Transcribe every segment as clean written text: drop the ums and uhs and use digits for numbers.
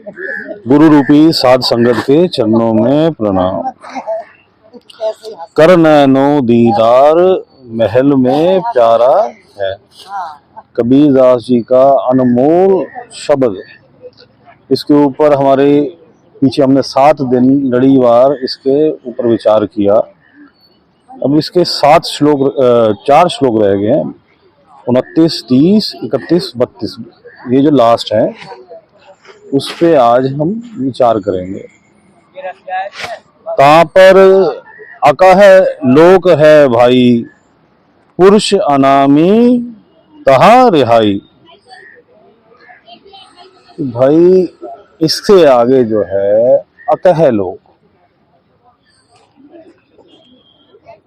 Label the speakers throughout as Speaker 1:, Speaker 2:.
Speaker 1: गुरु रूपी साध संगत के चरणों में प्रणाम। कर नैनो दीदार महल में प्यारा है, कबीर दास जी का अनमोल शब्द। इसके ऊपर हमारे पीछे हमने 7 दिन लड़ीवार इसके ऊपर विचार किया। अब इसके 4 श्लोक रह गए हैं, 29, 30, 31, 32। ये जो लास्ट है उस पे आज हम विचार करेंगे। कहाँ पर अकह लोक है भाई, पुरुष अनामी तहाँ रिहाई। भाई इससे आगे जो है अकह लोक,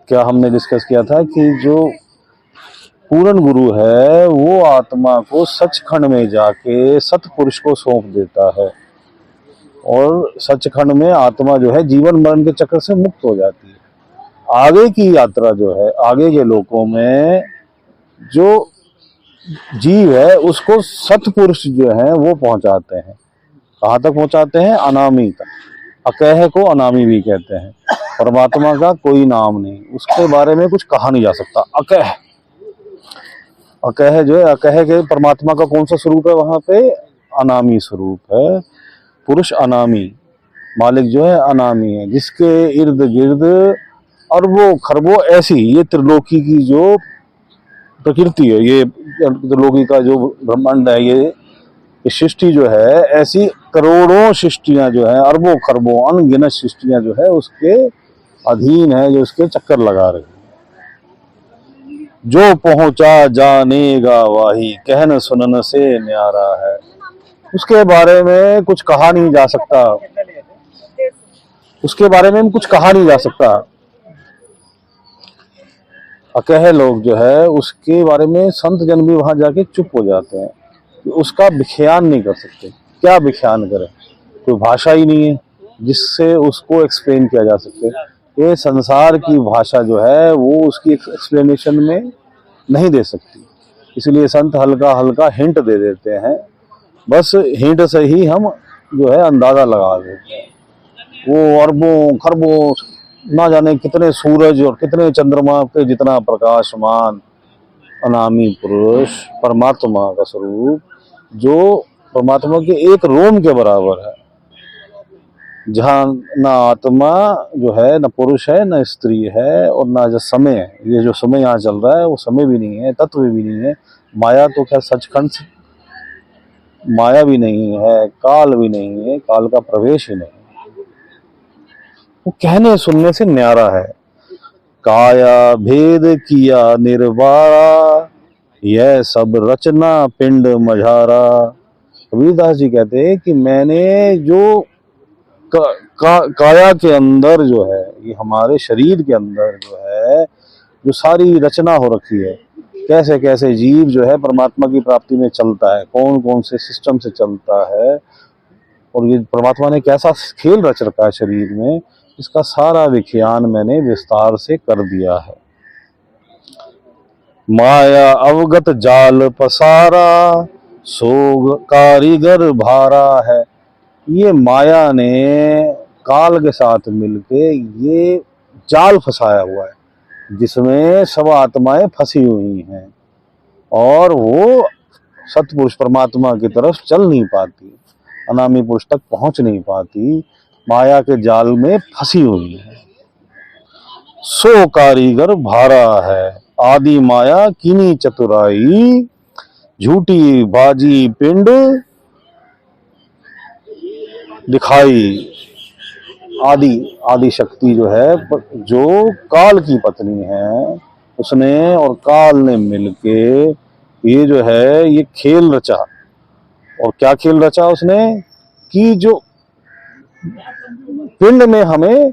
Speaker 1: क्या हमने डिस्कस किया था कि जो पूर्ण गुरु है वो आत्मा को सचखंड में जाके सतपुरुष को सौंप देता है और सचखंड में आत्मा जो है जीवन मरण के चक्र से मुक्त हो जाती है। आगे की यात्रा जो है, आगे के लोकों में जो जीव है उसको सतपुरुष जो है वो पहुंचाते हैं। कहाँ तक पहुंचाते हैं? अनामी तक। अकह को अनामी भी कहते हैं। परमात्मा का कोई नाम नहीं, उसके बारे में कुछ कहा नहीं जा सकता। अकह, अकह जो है, अकह के परमात्मा का कौन सा स्वरूप है? वहां पे अनामी स्वरूप है। पुरुष अनामी, मालिक जो है अनामी है, जिसके इर्द गिर्द अरबों खरबों ऐसी ये त्रिलोकी की जो प्रकृति है, ये त्रिलोकी का जो ब्रह्मांड है, ये सृष्टि जो है ऐसी करोड़ों सृष्टियां जो है, अरबों खरबों अनगिनत सृष्टियां जो है उसके अधीन है, जो उसके चक्कर लगा रही है। जो पहुंचा जानेगा वाही, कहन सुनन से न्यारा है। उसके बारे में कुछ कहा नहीं जा सकता, उसके बारे में कुछ कहा नहीं जा सकता। अकह लोग जो है उसके बारे में संत जन भी वहां जाके चुप हो जाते हैं, उसका व्याख्यान नहीं कर सकते। क्या व्याख्यान करें? कोई भाषा ही नहीं है जिससे उसको एक्सप्लेन किया जा सके। ये संसार की भाषा जो है वो उसकी एक्सप्लेनेशन में नहीं दे सकती, इसलिए संत हल्का हल्का हिंट दे देते हैं। बस हिंट से ही हम जो है अंदाजा लगा देते हैं। वो अरबों खरबों ना जाने कितने सूरज और कितने चंद्रमा के जितना प्रकाशमान अनामी पुरुष परमात्मा का स्वरूप, जो परमात्मा के एक रोम के बराबर है, जहाँ ना आत्मा जो है, ना पुरुष है, ना स्त्री है, और ना जो समय है। ये जो समय यहाँ चल रहा है वो समय भी नहीं है, तत्व भी नहीं है। माया तो क्या सचखंड, माया भी नहीं है, काल भी नहीं है, काल का प्रवेश ही नहीं। वो कहने सुनने से न्यारा है। काया भेद किया निर्वारा, यह सब रचना पिंड मझारा। कबीर दास जी कहते हैं कि मैंने जो काया के अंदर जो है, ये हमारे शरीर के अंदर जो है जो सारी रचना हो रखी है, कैसे कैसे जीव जो है परमात्मा की प्राप्ति में चलता है, कौन कौन से सिस्टम से चलता है, और ये परमात्मा ने कैसा खेल रच रखा है शरीर में, इसका सारा व्याख्यान मैंने विस्तार से कर दिया है। माया अवगत जाल पसारा, सोग कारीगर भारा है। ये माया ने काल के साथ मिलके ये जाल फंसाया हुआ है जिसमें सब आत्माएं फंसी हुई हैं और वो सतपुरुष परमात्मा की तरफ चल नहीं पाती, अनामी पुरुष तक पहुंच नहीं पाती, माया के जाल में फंसी हुई है। सो कारीगर भारा है, आदि माया कीनी चतुराई, झूठी बाजी पिंड दिखाई। आदि शक्ति जो है, जो काल की पत्नी है, उसने और काल ने मिलके ये जो है ये खेल रचा। और क्या खेल रचा उसने? कि जो पिंड में हमें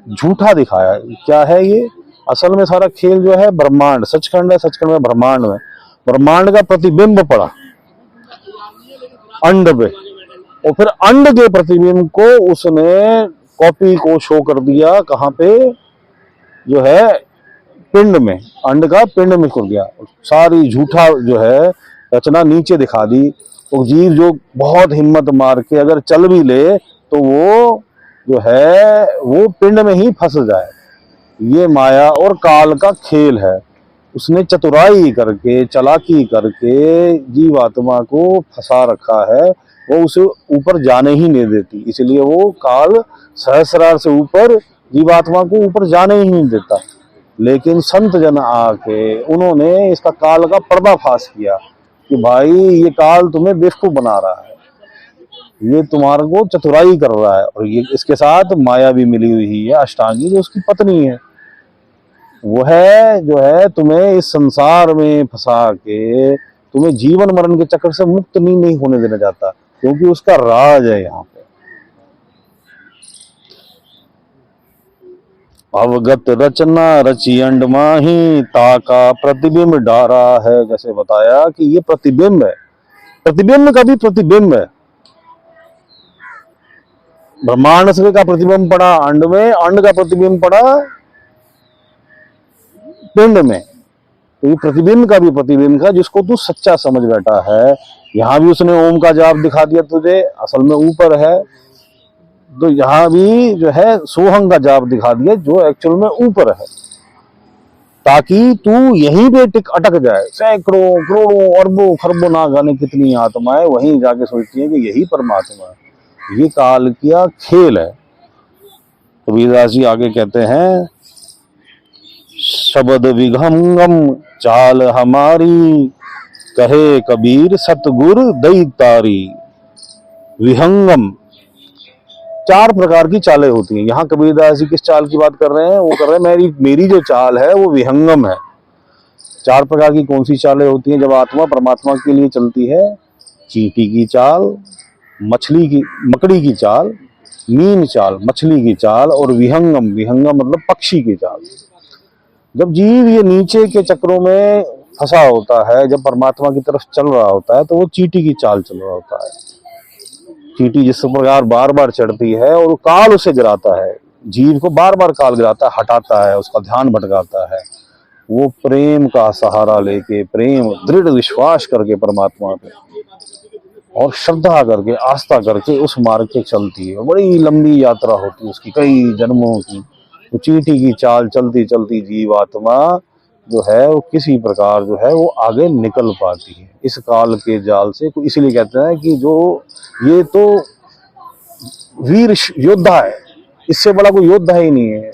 Speaker 1: झूठा दिखाया। क्या है ये? असल में सारा खेल जो है ब्रह्मांड, सचखंड है, सचखंड में ब्रह्मांड में, ब्रह्मांड का प्रतिबिंब पड़ा अंड पे, और फिर अंड के प्रतिबिंब को उसने कॉपी को शो कर दिया। कहाँ पे? जो है पिंड में, अंड का पिंड में कर दिया। सारी झूठा जो है रचना नीचे दिखा दी, तो जीव जो बहुत हिम्मत मार के अगर चल भी ले तो वो जो है वो पिंड में ही फंस जाए। ये माया और काल का खेल है। उसने चतुराई करके चालाकी करके जीवात्मा को फंसा रखा है, वो उसे ऊपर जाने ही नहीं देती। इसलिए वो काल सहस्रार से ऊपर जीवात्मा को ऊपर जाने ही नहीं देता। लेकिन संत जन आके उन्होंने इसका काल का पर्दाफाश किया कि भाई ये काल तुम्हें बेवकूफ बना रहा है, ये तुम्हारे को चतुराई कर रहा है, और ये इसके साथ माया भी मिली हुई है, अष्टांगी जो उसकी पत्नी है। वो है जो है तुम्हें इस संसार में फंसा के तुम्हें जीवन मरण के चक्कर से मुक्त नहीं होने देना चाहता, क्योंकि उसका राज है यहाँ पे। अवगत रचना रची अंड माही ताका प्रतिबिंब डारा है। जैसे बताया कि ये प्रतिबिंब है, प्रतिबिंब का भी प्रतिबिंब है। ब्रह्मांड से का प्रतिबिंब पड़ा अंड में, अंड का प्रतिबिंब पड़ा पिंड में। तो ये प्रतिबिंब का भी प्रतिबिंब का, जिसको तू सच्चा समझ बैठा है। यहां भी उसने ओम का जाप दिखा दिया तुझे, असल में ऊपर है। तो यहां भी जो है सोहंग का जाप दिखा दिया, जो एक्चुअल में ऊपर है, ताकि तू यहीं पे अटक जाए। सैकड़ों करोड़ों अरबों खरबों ना जाने कितनी आत्माएं वहीं जाके सोचती हैं कि यही परमात्मा है। ये काल का खेल है। कबीरदास जी आगे कहते हैं, शब्द विघंगम चाल हमारी, कहे कबीर सतगुर दैतारी। विहंगम, 4 प्रकार की चालें होती हैं। यहाँ कबीरदास जी किस चाल की बात कर रहे हैं? वो कर रहे हैं मेरी जो चाल है वो विहंगम है। 4 प्रकार की कौन सी चालें होती हैं जब आत्मा परमात्मा के लिए चलती है? चींटी की चाल, मकड़ी की चाल, मीन चाल, मछली की चाल, और विहंगम, विहंगम मतलब पक्षी की चाल। जब जीव ये नीचे के चक्रों में फंसा होता है, जब परमात्मा की तरफ चल रहा होता है, तो वो चींटी की चाल चल रहा होता है। चींटी जिस प्रकार बार बार चढ़ती है और काल उसे गिराता है, जीव को बार बार काल गिराता है, हटाता है, उसका ध्यान भटकाता है। वो प्रेम का सहारा लेके, प्रेम दृढ़ विश्वास करके परमात्मा पे और श्रद्धा करके, आस्था करके उस मार्ग पे चलती है। बड़ी लंबी यात्रा होती है उसकी, कई जन्मों की। तो चींटी की चाल चलती चलती जीवात्मा जो है वो किसी प्रकार जो है वो आगे निकल पाती है इस काल के जाल से। इसीलिए कहते हैं कि जो ये तो वीर योद्धा है, इससे बड़ा कोई योद्धा ही नहीं है।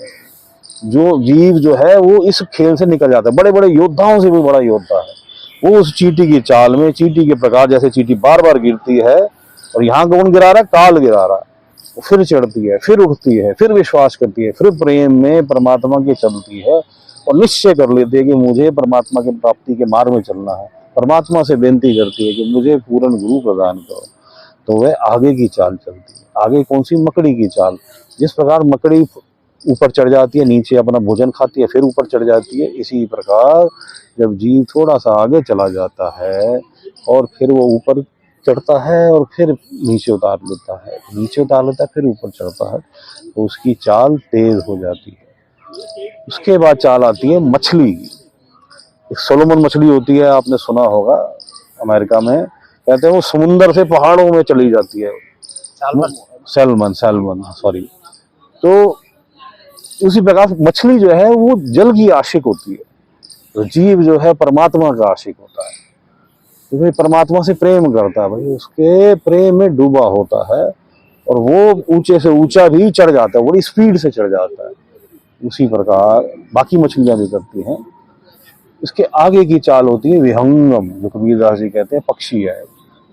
Speaker 1: जो जीव जो है वो इस खेल से निकल जाता है, बड़े बड़े योद्धाओं से भी बड़ा योद्धा है वो। उस चींटी की चाल में, चींटी के प्रकार, जैसे चींटी बार बार गिरती है, और यहाँ कौन गिरा रहा है? काल गिरा रहा है। फिर चढ़ती है, फिर उठती है, फिर विश्वास करती है, फिर प्रेम में परमात्मा की चलती है, और निश्चय कर लेती है कि मुझे परमात्मा की प्राप्ति के मार्ग में चलना है। परमात्मा से बेनती करती है कि मुझे पूर्ण गुरु प्रदान करो। तो वह आगे की चाल चलती है। आगे कौन सी? मकड़ी की चाल। जिस प्रकार मकड़ी ऊपर चढ़ जाती है, नीचे अपना भोजन खाती है, फिर ऊपर चढ़ जाती है, इसी प्रकार जब जीव थोड़ा सा आगे चला जाता है और फिर वो ऊपर चढ़ता है और फिर नीचे उतार लेता है, नीचे उतार लेता है, फिर ऊपर चढ़ता है, तो उसकी चाल तेज हो जाती है। उसके बाद चाल आती है मछली की। एक सोलोमन मछली होती है, आपने सुना होगा, अमेरिका में कहते हैं वो समुंदर से पहाड़ों में चली जाती है। Salmon sorry. तो उसी प्रकार मछली जो है वो जल की आशिक होती है, तो जीव जो है परमात्मा का आशिक होता है। तो भाई परमात्मा से प्रेम करता है, भाई उसके प्रेम में डूबा होता है, और वो ऊंचे से ऊंचा भी चढ़ जाता है, बड़ी स्पीड से चढ़ जाता है। उसी प्रकार बाकी मछलियां भी करती हैं। इसके आगे की चाल होती है विहंगम, जो कबीरदास जी कहते हैं पक्षी है।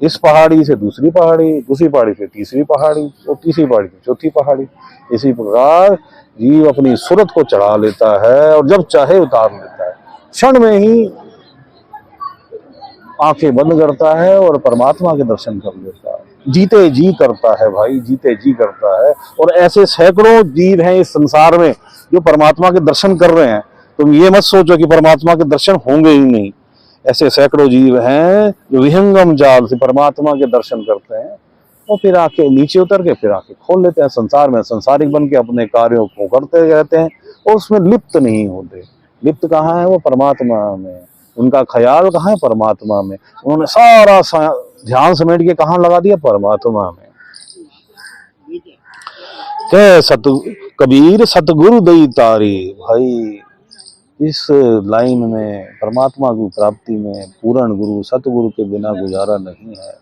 Speaker 1: इस पहाड़ी से दूसरी पहाड़ी, दूसरी पहाड़ी से तीसरी पहाड़ी, और तीसरी पहाड़ी से चौथी पहाड़ी। इसी प्रकार जीव अपनी सूरत को चढ़ा लेता है और जब चाहे उतार लेता है। क्षण में ही आंखें बंद करता है और परमात्मा के दर्शन कर लेता है। जीते जी करता है भाई, जीते जी करता है। और ऐसे सैकड़ों जीव हैं इस संसार में जो परमात्मा के दर्शन कर रहे हैं। तुम ये मत सोचो कि परमात्मा के दर्शन होंगे ही नहीं। ऐसे सैकड़ों जीव हैं जो विहंगम जाल से परमात्मा के दर्शन करते हैं, और फिर आके नीचे उतर के फिर आके खोल लेते हैं। संसार में संसारिक बन के अपने कार्यों को करते रहते हैं, और उसमें लिप्त नहीं होते। लिप्त कहाँ है? वो परमात्मा में। उनका ख्याल कहाँ है? परमात्मा में। उन्होंने सारा ध्यान समेट के कहाँ लगा दिया? परमात्मा में। कह सत कबीर सतगुरु दई तारी। भाई इस लाइन में, परमात्मा की प्राप्ति में, पूर्ण गुरु सतगुरु के बिना गुजारा नहीं है।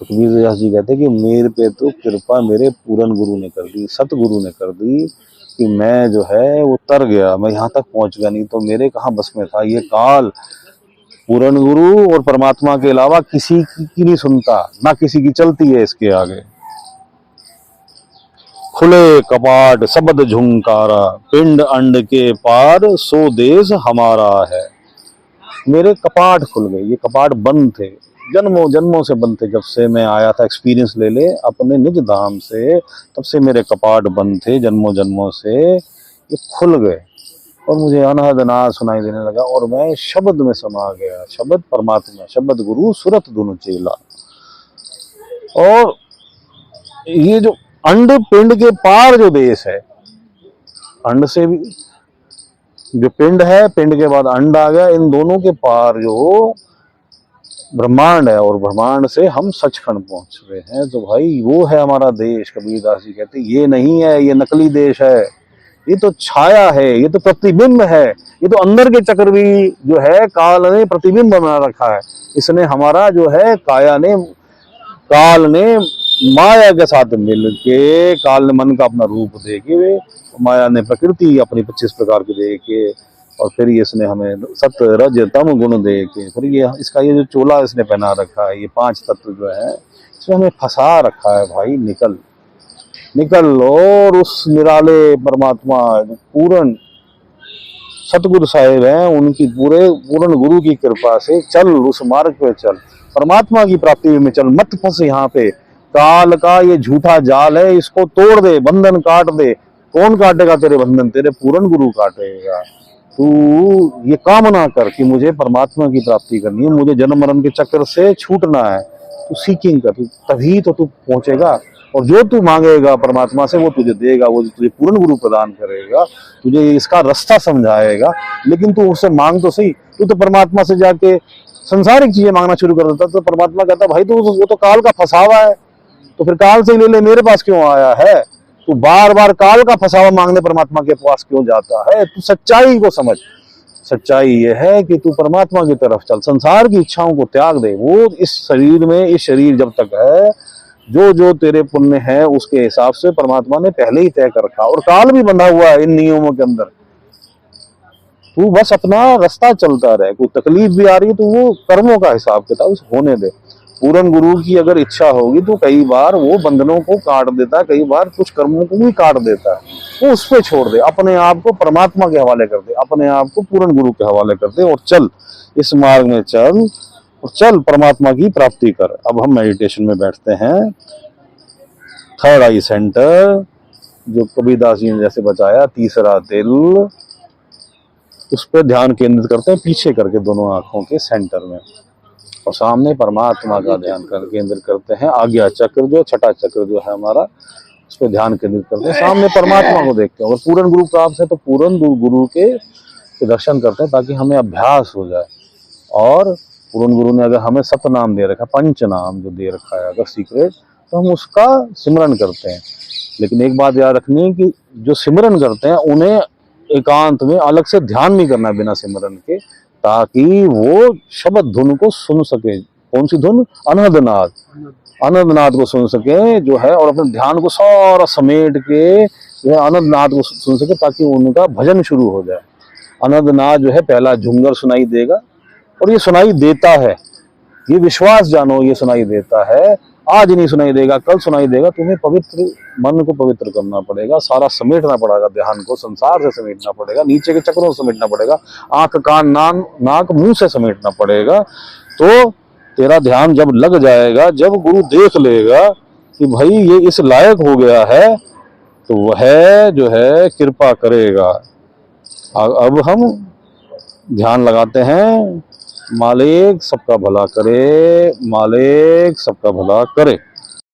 Speaker 1: तो कबीर दास जी कहते हैं कि मेरे पे तो कृपा मेरे पूर्ण गुरु ने कर दी, सतगुरु ने कर दी, कि मैं जो है वो तर गया, मैं यहाँ तक पहुंच गया। नहीं तो मेरे कहाँ बस में था। ये काल पूर्ण गुरु और परमात्मा के अलावा किसी की नहीं सुनता, ना किसी की चलती है इसके आगे। खुले कपाट शब्द झुंकारा, पिंड अंड के पार सो देश हमारा है। मेरे कपाट खुल गए, ये कपाट बंद थे, जन्मों जन्मों से बंद थे। जब से मैं आया था एक्सपीरियंस ले ले अपने निज धाम से, तब से मेरे कपाट बंद थे जन्मों जन्मों से, ये खुल गए और मुझे अनहद नाद सुनाई देने लगा और मैं शब्द में समा गया। शब्द परमात्मा, शब्द गुरु, सुरत धुन चेला। और ये जो अंड पिंड के पार जो देश है, अंड से भी जो पिंड है, पिंड के बाद अंड आ गया, इन दोनों के पार जो ब्रह्मांड है और ब्रह्मांड से हम सचखंड पहुंच रहे हैं। तो भाई वो है हमारा देश। कबीरदास जी कहते ये नहीं है, ये नकली देश है, ये तो छाया है, ये तो प्रतिबिंब है, ये तो अंदर के चक्रवी जो है काल ने प्रतिबिंब बना रखा है। इसने हमारा जो है काया ने, काल ने माया के साथ मिल के, काल ने मन का अपना रूप दे के, माया ने प्रकृति अपनी 25 प्रकार की दे के, और फिर इसने हमें सत रज तम गुण दे के, फिर ये इसका ये जो चोला इसने पहना रखा है, ये 5 तत्व जो है इसमें हमें फंसा रखा है। भाई निकल निकल, और उस निराले परमात्मा पूर्ण सतगुरु साहिब हैं, उनकी पूर्ण गुरु की कृपा से चल, उस मार्ग पे चल, परमात्मा की प्राप्ति में चल, मत फंस यहाँ पे। काल का ये झूठा जाल है, इसको तोड़ दे, बंधन काट दे। कौन काटेगा तेरे बंधन? तेरे पूर्ण गुरु काटेगा। तू ये कामना कर कि मुझे परमात्मा की प्राप्ति करनी है, मुझे जन्म मरण के चक्कर से छूटना है। तू सीकिंग कर, तभी तो तू पहुंचेगा। और जो तू मांगेगा परमात्मा से वो तुझे देगा, वो तुझे पूर्ण गुरु प्रदान करेगा, तुझे इसका रास्ता समझाएगा। लेकिन तू उससे मांग तो सही। तू तो परमात्मा से जाके संसारिक चीजें मांगना शुरू कर देता, तो परमात्मा कहता भाई तू वो तो काल का फंसावा है, तो फिर काल से ले ले, मेरे पास क्यों आया है? तू बार बार काल का फंसावा मांगने परमात्मा के पास क्यों जाता है? तू सच्चाई को समझ। सच्चाई ये है कि तू परमात्मा की तरफ चल, संसार की इच्छाओं को त्याग दे। वो इस शरीर में, इस शरीर जब तक है, जो जो तेरे पुण्य है उसके हिसाब से परमात्मा ने पहले ही तय कर रखा, और काल भी बंधा हुआ है इन नियमों के अंदर। तू बस अपना रास्ता चलता रहे। कोई तकलीफ भी आ रही है तो वो कर्मों का हिसाब किताब होने दे। पूर्ण गुरु की अगर इच्छा होगी तो कई बार वो बंधनों को काट देता है, कई बार कुछ कर्मों को भी काट देता है। वो उस पर छोड़ दे, अपने आप को परमात्मा के हवाले कर दे, अपने आप को पूर्ण गुरु के हवाले कर दे, और चल इस मार्ग में चल, और चल परमात्मा की प्राप्ति कर। अब हम मेडिटेशन में बैठते हैं। थर्ड आई सेंटर, जो कबीरदास जी ने जैसे बताया, तीसरा दिल, उस पर ध्यान केंद्रित करते हैं, पीछे करके दोनों आंखों के सेंटर में, और सामने परमात्मा का ध्यान केंद्रित करते हैं। आज्ञा चक्र जो, छठा चक्र जो है हमारा, उस पर ध्यान केंद्रित करते हैं, सामने परमात्मा को देखते हैं। और पूर्ण गुरु प्राप्त है तो पूर्ण गुरु के दर्शन करते हैं, ताकि हमें अभ्यास हो जाए। और पूर्ण गुरु ने अगर हमें सतनाम दे रखा, पंच नाम जो दे रखा है अगर सीक्रेट, तो हम उसका सिमरन करते हैं। लेकिन एक बात याद रखनी है कि जो सिमरन करते हैं उन्हें एकांत में अलग से ध्यान नहीं करना बिना सिमरन के, ताकि वो शब्द धुन को सुन सके। कौन सी धुन? अनहदनाद। अनहदनाद को सुन सके जो है, और अपने ध्यान को सारा समेट के जो है अनहदनाद को सुन सके, ताकि उनका भजन शुरू हो जाए। अनहदनाद जो है पहला झुंगर सुनाई देगा, और ये सुनाई देता है, ये विश्वास जानो, ये सुनाई देता है। आज नहीं सुनाई देगा, कल सुनाई देगा। तुम्हें पवित्र मन को पवित्र करना पड़ेगा, सारा समेटना पड़ेगा, ध्यान को संसार से समेटना पड़ेगा, नीचे के चक्रों से समेटना पड़ेगा, आंख कान नाक मुंह से समेटना पड़ेगा। तो तेरा ध्यान जब लग जाएगा, जब गुरु देख लेगा कि भाई ये इस लायक हो गया है, तो वह जो है कृपा करेगा। अब हम ध्यान लगाते हैं। मालिक सबका भला करे, मालिक सबका भला करे।